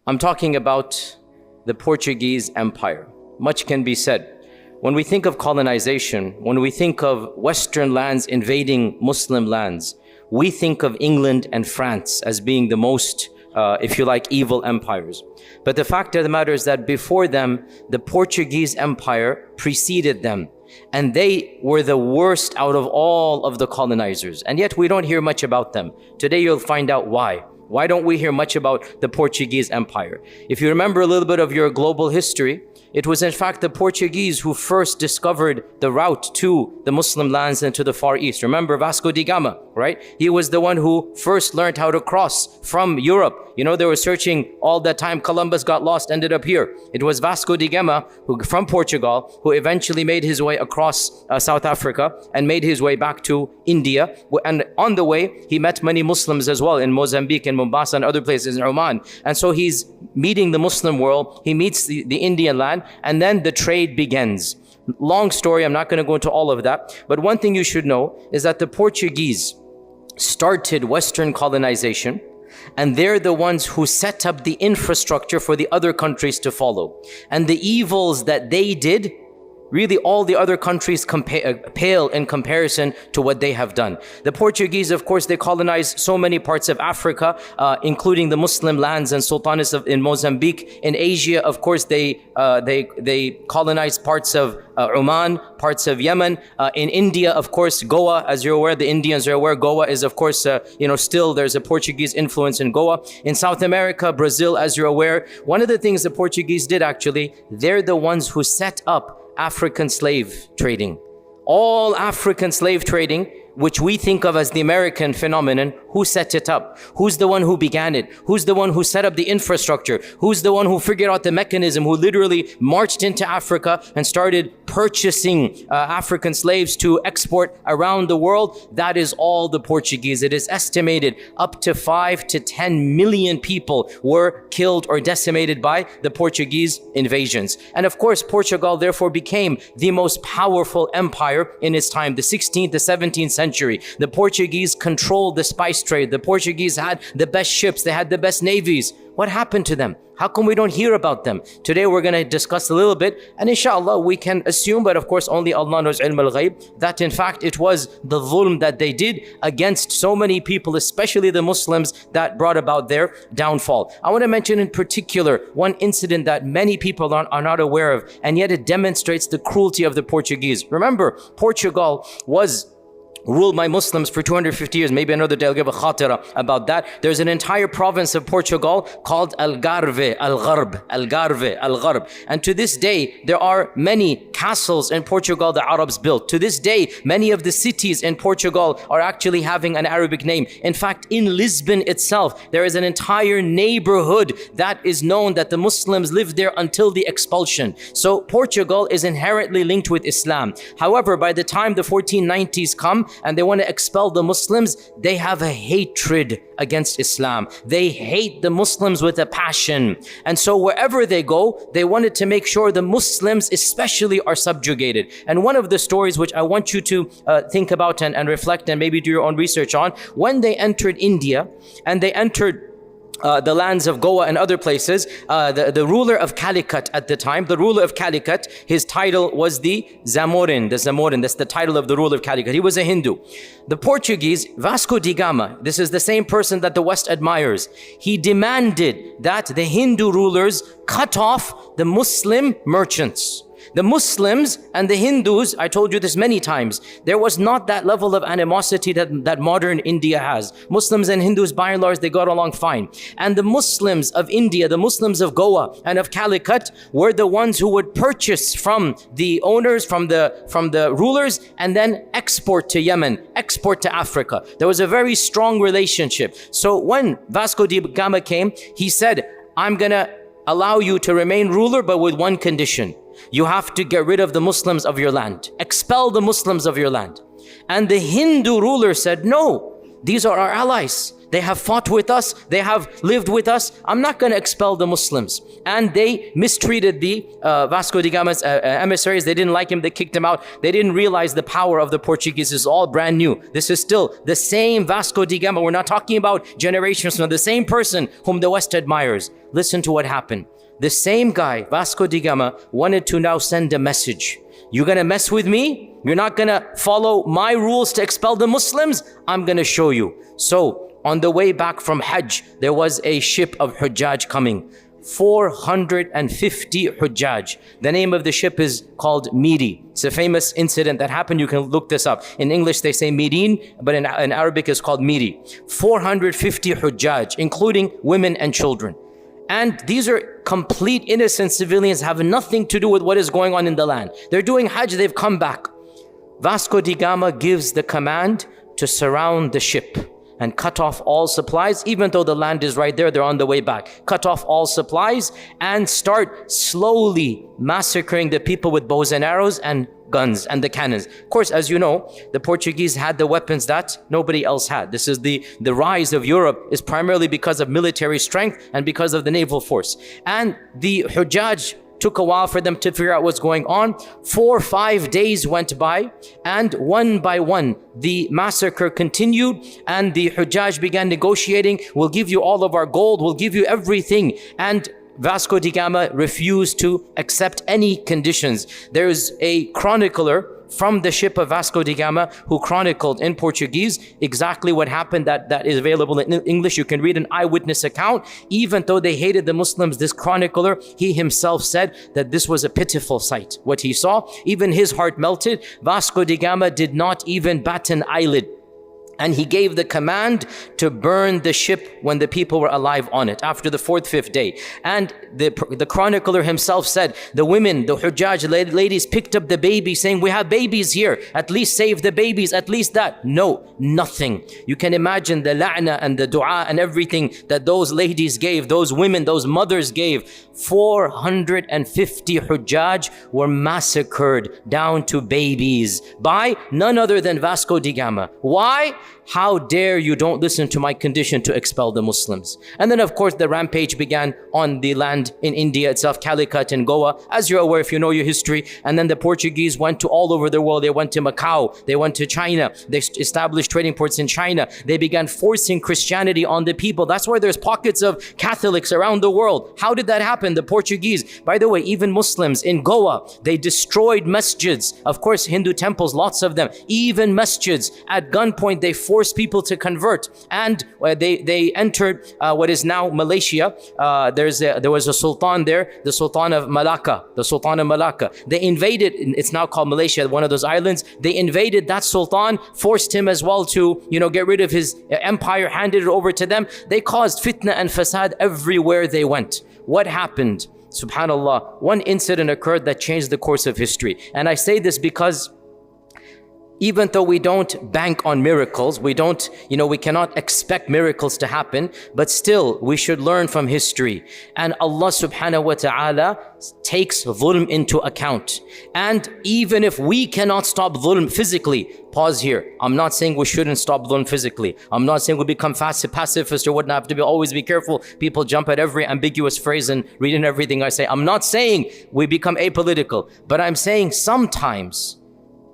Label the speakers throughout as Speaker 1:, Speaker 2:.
Speaker 1: I'm talking about the Portuguese Empire. Much can be said. When we think of colonization, when we think of Western lands invading Muslim lands, we think of England and France as being the most, if you like, evil empires. But the fact of the matter is that before them, the Portuguese Empire preceded them. And they were the worst out of all of the colonizers. And yet we don't hear much about them. Today you'll find out why. Why don't we hear much about the Portuguese Empire? If you remember a little bit of your global history, it was in fact the Portuguese who first discovered the route to the Muslim lands and to the Far East. Remember Vasco da Gama, right? He was the one who first learned how to cross from Europe. You know, they were searching all that time. Columbus got lost, ended up here. It was Vasco da Gama who, from Portugal, who eventually made his way across South Africa and made his way back to India. And on the way, he met many Muslims as well in Mozambique and Mombasa and other places in Oman. And so he's meeting the Muslim world. He meets the Indian land, and then the trade begins. Long story, I'm not going to go into all of that. But one thing you should know is that the Portuguese started Western colonization, and they're the ones who set up the infrastructure for the other countries to follow. And the evils that they did, really all the other countries pale in comparison to what they have done. The Portuguese, of course, they colonized so many parts of Africa, including the Muslim lands and sultanates in Mozambique. In Asia, of course, they colonized parts of Oman, parts of Yemen. In India, of course, Goa, as you're aware, the Indians are aware, Goa is, of course, still there's a Portuguese influence in Goa. In South America, Brazil, as you're aware, one of the things the Portuguese did actually, they're the ones who set up African slave trading. All African slave trading, which we think of as the American phenomenon, who set it up? Who's the one who began it? Who's the one who set up the infrastructure? Who's the one who figured out the mechanism, who literally marched into Africa and started purchasing African slaves to export around the world? That is all the Portuguese. It is estimated up to 5 to 10 million people were killed or decimated by the Portuguese invasions. And of course, Portugal therefore became the most powerful empire in its time, the 16th, the 17th century. The Portuguese controlled the spice trade. The Portuguese had the best ships. They had the best navies. What happened to them? How come we don't hear about them? Today we're going to discuss a little bit, and inshallah we can assume, but of course only Allah knows ilm al-ghayb, that in fact it was the dhulm that they did against so many people, especially the Muslims, that brought about their downfall. I want to mention in particular one incident that many people are not aware of, and yet it demonstrates the cruelty of the Portuguese. Remember, Portugal was ruled by Muslims for 250 years. Maybe another day I'll give a khatira about that. There's an entire province of Portugal called Algarve, Algarve, Algarve, Algarve. And to this day, there are many castles in Portugal the Arabs built. To this day, many of the cities in Portugal are actually having an Arabic name. In fact, in Lisbon itself, there is an entire neighborhood that is known that the Muslims lived there until the expulsion. So Portugal is inherently linked with Islam. However, by the time the 1490s come, and they want to expel the Muslims, they have a hatred against Islam. They hate the Muslims with a passion. And so wherever they go, they wanted to make sure the Muslims especially are subjugated. And one of the stories which I want you to think about and reflect and maybe do your own research on, when they entered India and they entered the lands of Goa and other places, the ruler of Calicut at the time, the ruler of Calicut, his title was the Zamorin, that's the title of the ruler of Calicut. He was a Hindu. The Portuguese, Vasco da Gama, this is the same person that the West admires. He demanded that the Hindu rulers cut off the Muslim merchants. The Muslims and the Hindus, I told you this many times, there was not that level of animosity that modern India has. Muslims and Hindus, by and large, they got along fine. And the Muslims of India, the Muslims of Goa and of Calicut were the ones who would purchase from the owners, from the rulers, and then export to Yemen, export to Africa. There was a very strong relationship. So when Vasco da Gama came, he said, I'm gonna allow you to remain ruler, but with one condition. You have to get rid of the Muslims of your land. Expel the Muslims of your land. And the Hindu ruler said, no, these are our allies. They have fought with us. They have lived with us. I'm not going to expel the Muslims. And they mistreated the Vasco da Gama's emissaries. They didn't like him. They kicked him out. They didn't realize the power of the Portuguese. This is all brand new. This is still the same Vasco da Gama. We're not talking about generations from the same person whom the West admires. Listen to what happened. The same guy, Vasco da Gama, wanted to now send a message. You're going to mess with me? You're not going to follow my rules to expel the Muslims? I'm going to show you. So on the way back from Hajj, there was a ship of Hujjaj coming. 450 Hujjaj. The name of the ship is called Miri. It's a famous incident that happened. You can look this up. In English, they say Mirin, but in Arabic, it's called Miri. 450 Hujjaj, including women and children. And these are complete innocent civilians, have nothing to do with what is going on in the land. They're doing Hajj, they've come back. Vasco da Gama gives the command to surround the ship and cut off all supplies, even though the land is right there, they're on the way back. Cut off all supplies and start slowly massacring the people with bows and arrows and guns and the cannons. Of course, as you know, the Portuguese had the weapons that nobody else had. This is the rise of Europe is primarily because of military strength and because of the naval force. And the Hujjaj took a while for them to figure out what's going on. 4 or 5 days went by, and one by one, the massacre continued, and the Hujjaj began negotiating. We'll give you all of our gold, we'll give you everything. And Vasco da Gama refused to accept any conditions. There is a chronicler from the ship of Vasco da Gama who chronicled in Portuguese exactly what happened. That is available in English. You can read an eyewitness account. Even though they hated the Muslims, this chronicler, he himself said that this was a pitiful sight. What he saw, even his heart melted. Vasco da Gama did not even bat an eyelid. And he gave the command to burn the ship when the people were alive on it after the 4th, 5th day. And the chronicler himself said, the women, the Hujjaj ladies picked up the baby saying, we have babies here, at least save the babies, at least that. No, nothing. You can imagine the la'na and the dua and everything that those ladies gave, those women, those mothers gave. 450 Hujjaj were massacred down to babies by none other than Vasco da Gama. Why? How dare you don't listen to my condition to expel the Muslims. And then of course the rampage began on the land in India itself, Calicut and Goa, as you're aware if you know your history. And then the Portuguese went to all over the world. They went to Macau, they went to China, they established trading ports in China. They began forcing Christianity on the people. That's why there's pockets of Catholics around the world. How did that happen? The Portuguese, by the way, even Muslims in Goa, they destroyed masjids. Of course, Hindu temples, lots of them, even masjids. At gunpoint, they forced people to convert, and they entered what is now Malaysia. There was a sultan there, the Sultan of Malacca, They invaded, it's now called Malaysia, one of those islands. They invaded that sultan, forced him as well to, get rid of his empire, handed it over to them. They caused fitna and fasad everywhere they went. What happened? Subhanallah, one incident occurred that changed the course of history. And I say this because even though we don't bank on miracles, we cannot expect miracles to happen, but still we should learn from history. And Allah subhanahu wa ta'ala takes dhulm into account. And even if we cannot stop dhulm physically, pause here. I'm not saying we shouldn't stop dhulm physically. I'm not saying we become pacifist or whatnot. Have to always be careful. People jump at every ambiguous phrase and read in everything I say. I'm not saying we become apolitical, but I'm saying sometimes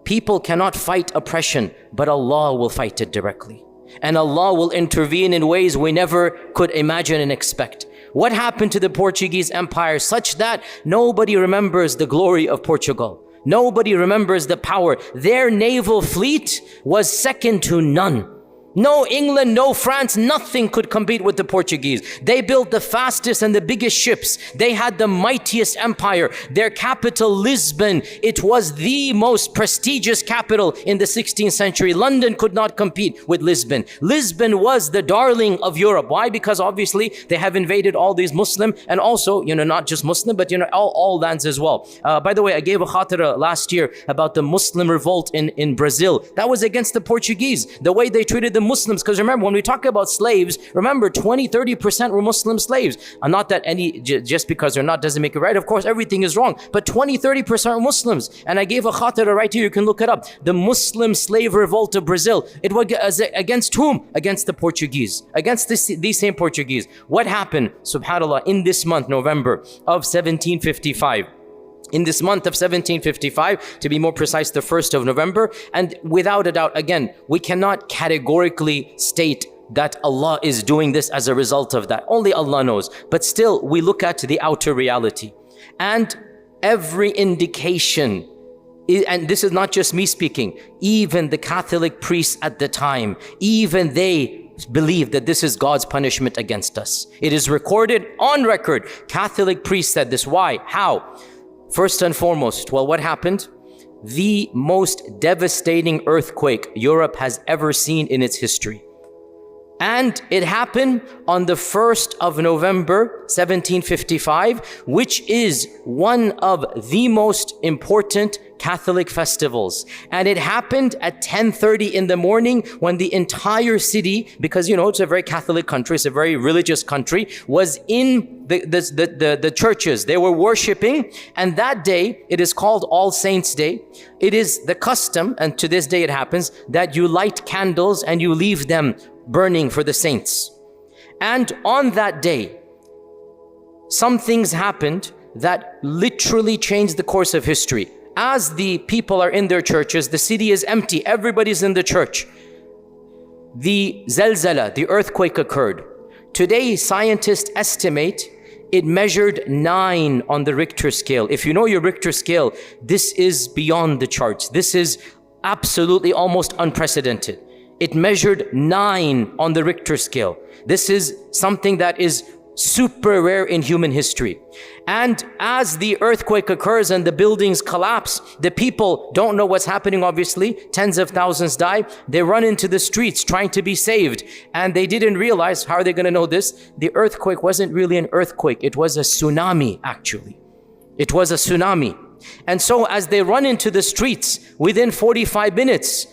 Speaker 1: people cannot fight oppression, but Allah will fight it directly. And Allah will intervene in ways we never could imagine and expect. What happened to the Portuguese Empire such that nobody remembers the glory of Portugal? Nobody remembers the power. Their naval fleet was second to none. No England, no France, nothing could compete with the Portuguese. They built the fastest and the biggest ships. They had the mightiest empire. Their capital, Lisbon, it was the most prestigious capital in the 16th century. London could not compete with Lisbon. Lisbon was the darling of Europe. Why? Because obviously they have invaded all these Muslim and also, not just Muslim, but all lands as well. By the way, I gave a khatira last year about the Muslim revolt in Brazil. That was against the Portuguese. The way they treated the Muslims, because remember, when we talk about slaves, remember 20-30% were Muslim slaves. And not that just because they're not doesn't make it right. Of course, everything is wrong. But 20-30% are Muslims. And I gave a khatira right here, you can look it up. The Muslim slave revolt of Brazil. It was against whom? Against the Portuguese. Against these same Portuguese. What happened, subhanAllah, in this month, November of 1755? In this month of 1755, to be more precise, the 1st of November, and without a doubt, again, we cannot categorically state that Allah is doing this as a result of that. Only Allah knows. But still, we look at the outer reality. And every indication, and this is not just me speaking, even the Catholic priests at the time, even they believe that this is God's punishment against us. It is recorded on record. Catholic priests said this. Why? How? First and foremost, well, what happened? The most devastating earthquake Europe has ever seen in its history. And it happened on the 1st of November, 1755, which is one of the most important Catholic festivals. And it happened at 10:30 in the morning, when the entire city, because it's a very Catholic country, it's a very religious country, was in the churches. They were worshiping. And that day, it is called All Saints Day. It is the custom, and to this day it happens, that you light candles and you leave them burning for the saints. And on that day, some things happened that literally changed the course of history. As the people are in their churches, the city is empty, everybody's in the church. The zelzala, the earthquake, occurred. Today, scientists estimate it measured 9 on the Richter scale. If you know your Richter scale, this is beyond the charts. This is absolutely almost unprecedented. It measured 9 on the Richter scale. This is something that is super rare in human history. And as the earthquake occurs and the buildings collapse, the people don't know what's happening, obviously. Tens of thousands die. They run into the streets trying to be saved. And they didn't realize, how are they going to know this? The earthquake wasn't really an earthquake. It was a tsunami, actually. It was a tsunami. And so as they run into the streets, within 45 minutes,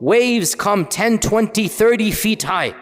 Speaker 1: waves come 10, 20, 30 feet high.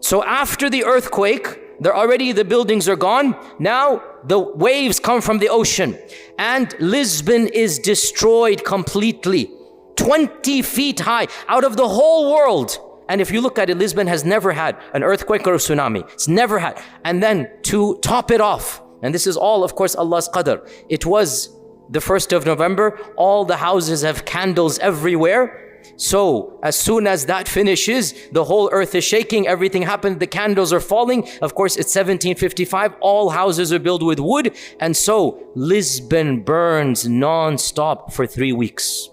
Speaker 1: So after the earthquake, the buildings are gone. Now the waves come from the ocean, and Lisbon is destroyed completely. 20 feet high, out of the whole world. And if you look at it, Lisbon has never had an earthquake or a tsunami. It's never had. And then to top it off, and this is all, of course, Allah's qadr. It was the 1st of November. All the houses have candles everywhere. So as soon as that finishes, the whole earth is shaking, everything happened, the candles are falling. Of course, it's 1755, all houses are built with wood. And so Lisbon burns non-stop for 3 weeks.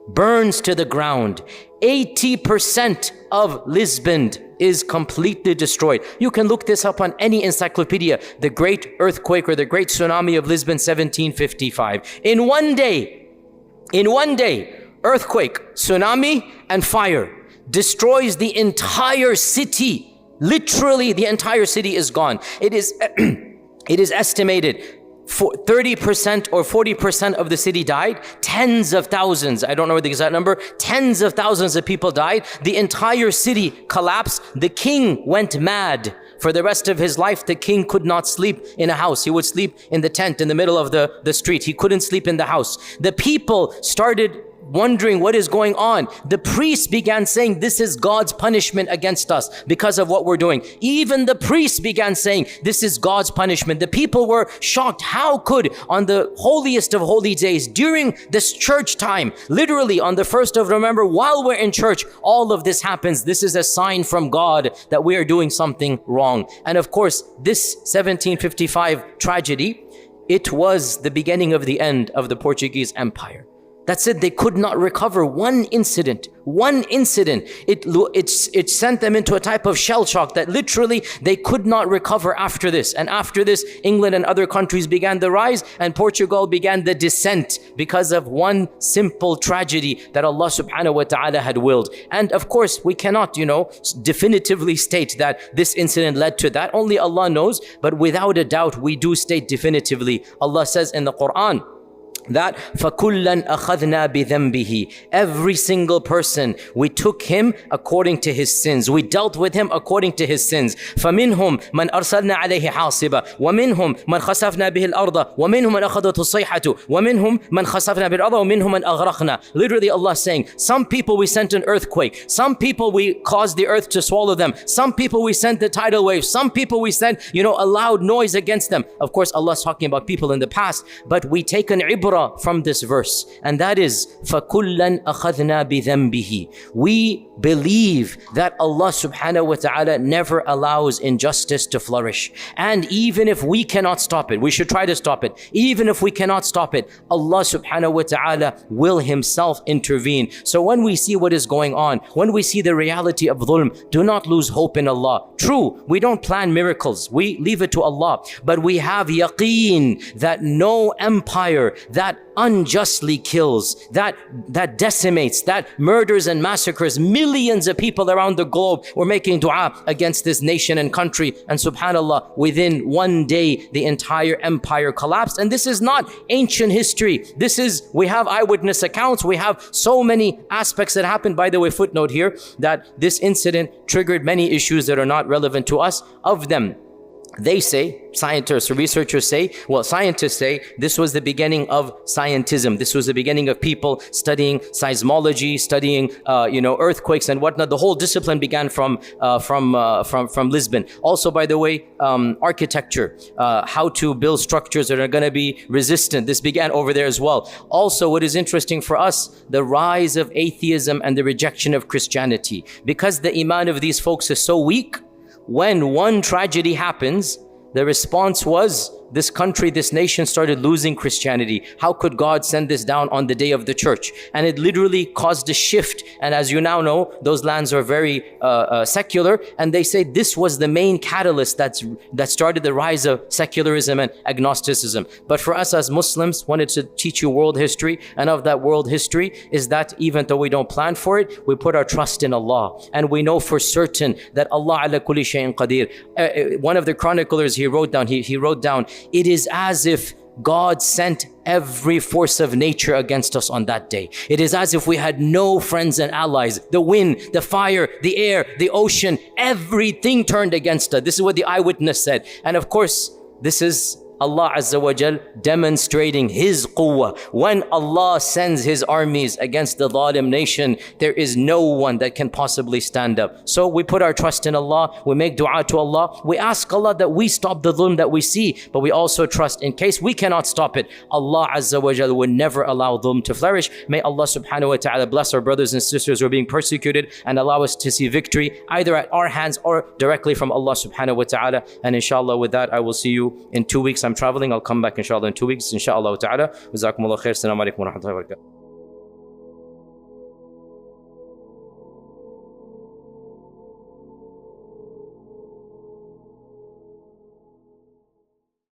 Speaker 1: Burns to the ground. 80% of Lisbon is completely destroyed. You can look this up on any encyclopedia. The Great Earthquake or the Great Tsunami of Lisbon, 1755. In one day, earthquake, tsunami, and fire destroys the entire city. Literally, the entire city is gone. It is estimated 30% or 40% of the city died. Tens of thousands, I don't know the exact number, tens of thousands of people died. The entire city collapsed. The king went mad. For the rest of his life, the king could not sleep in a house. He would sleep in the tent in the middle of the street. He couldn't sleep in the house. The people started wondering what is going on. The priests began saying, this is God's punishment against us because of what we're doing. Even the priests began saying, this is God's punishment. The people were shocked. How could, on the holiest of holy days, during this church time, literally on the 1st of November, while we're in church, all of this happens? This is a sign from God that we are doing something wrong. And of course, this 1755 tragedy, it was the beginning of the end of the Portuguese Empire. That said, they could not recover one incident. It sent them into a type of shell shock that literally they could not recover after this. And after this, England and other countries began the rise, and Portugal began the descent because of one simple tragedy that Allah subhanahu wa ta'ala had willed. And of course, we cannot, definitively state that this incident led to that. Only Allah knows. But without a doubt, we do state definitively. Allah says in the Quran, that فَكُلًّا أَخَذْنَا بِذَنْبِهِ, every single person, we took him according to his sins. We dealt with him according to his sins. فَمِنْهُمْ مَنْ أَرْسَلْنَا عَلَيْهِ حَاصِبًا وَمِنْهُمْ مَنْ خَسَفْنَا بِهِ الْأَرْضَ وَمِنْهُمْ مَنْ أَخَذَتْهُ الصَّيْحَةُ وَمِنْهُمْ مَنْ خَسَفْنَا بِالْأَرْضِ وَمِنْهُمْ مَنْ أَغْرَقْنَا. Literally Allah saying, some people we sent an earthquake, some people we caused the earth to swallow them, some people we sent the tidal wave, some people we sent, a loud noise against them. Of course Allah's talking about people in the past, but we take an ibrah from this verse, and that is فَكُلًّا أَخَذْنَا بِذَنْبِهِ. We believe that Allah subhanahu wa ta'ala never allows injustice to flourish, and even if we cannot stop it, we should try to stop it. Even if we cannot stop it, Allah subhanahu wa ta'ala will himself intervene. So when we see what is going on, when we see the reality of dhulm, do not lose hope in Allah. True, we don't plan miracles, we leave it to Allah, but we have yaqeen that no empire that unjustly kills, that decimates, that murders and massacres millions of people around the globe. We're making dua against this nation and country, and subhanallah, within one day the entire empire collapsed. And this is not ancient history. We have eyewitness accounts, we have so many aspects that happened. By the way, footnote here, that this incident triggered many issues that are not relevant to us. Of them, they say, scientists or researchers say, scientists say this was the beginning of scientism. This was the beginning of people studying seismology, studying earthquakes and whatnot. The whole discipline began from Lisbon. Also, by the way, architecture, how to build structures that are going to be resistant. This began over there as well. Also, what is interesting for us, the rise of atheism and the rejection of Christianity. Because the iman of these folks is so weak, when one tragedy happens, the response was, this country, this nation started losing Christianity. How could God send this down on the day of the church? And it literally caused a shift. And as you now know, those lands are very secular. And they say this was the main catalyst that started the rise of secularism and agnosticism. But for us as Muslims, wanted to teach you world history. And of that world history is that even though we don't plan for it, we put our trust in Allah. And we know for certain that Allah ala kulli shay'in qadir. One of the chroniclers, he wrote down, it is as if God sent every force of nature against us on that day. It is as if we had no friends and allies. The wind, the fire, the air, the ocean, everything turned against us. This is what the eyewitness said. And of course, this is Allah Azza wa Jal demonstrating His quwwah. When Allah sends His armies against the zalim nation, there is no one that can possibly stand up. So we put our trust in Allah, we make dua to Allah, we ask Allah that we stop the dhulm that we see, but we also trust in case we cannot stop it, Allah Azza wa Jal will never allow dhulm to flourish. May Allah subhanahu wa ta'ala bless our brothers and sisters who are being persecuted and allow us to see victory either at our hands or directly from Allah subhanahu wa ta'ala. And inshallah, with that, I will see you in 2 weeks. I'm traveling. I'll come back inshallah in 2 weeks, inshallah ta'ala. Jazakumullah khair. Assalamu alaikum wa rahmatullahi wa barakatuh.